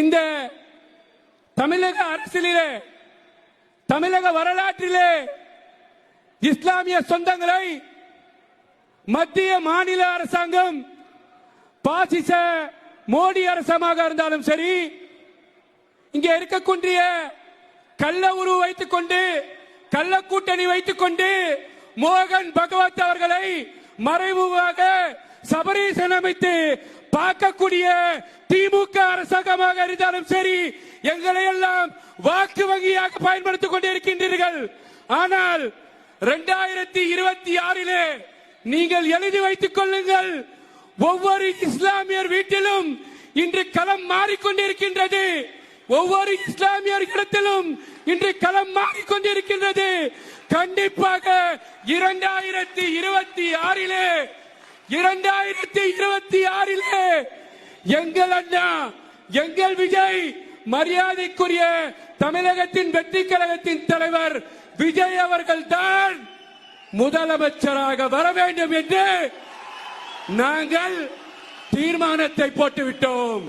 இந்த தமிழக அரசியலிலே, தமிழக வரலாற்றிலே இஸ்லாமிய சொந்தங்களை மத்திய மாநில அரசாங்கம் பாசிச மோடி அரசாங்க இருந்தாலும் சரி, இங்கே இருக்கக்கூடிய கள்ள உருவ வைத்துக் கொண்டு, கள்ள கூட்டணி வைத்துக் கொண்டு மோகன் பகவத் அவர்களை மறைமுகமாக சபரீசன் அமைத்து பார்க்கக்கூடிய திமுக அரசாங்கமாக இருந்தாலும் சரி, எங்களை எல்லாம் வாக்கு வங்கியாக பயன்படுத்திக் கொண்டிருக்கின்றீர்கள். ஆனால் 2026 நீங்கள் எழுதி வைத்துக் கொள்ளுங்கள், ஒவ்வொரு இஸ்லாமியர் வீட்டிலும் இன்று களம் மாறிக்கொண்டிருக்கின்றது. ஒவ்வொரு இஸ்லாமியர் இடத்திலும் இன்று களம் மாறிக்கொண்டிருக்கின்றது. கண்டிப்பாக 2026 எங்கள் அண்ணா, எங்கள் விஜய், மரியாதைக்குரிய தமிழகத்தின் வெற்றி கழகத்தின் தலைவர் விஜய் அவர்கள் தான் முதலமைச்சராக வர வேண்டும் என்று நாங்கள் தீர்மானத்தை போட்டுவிட்டோம்.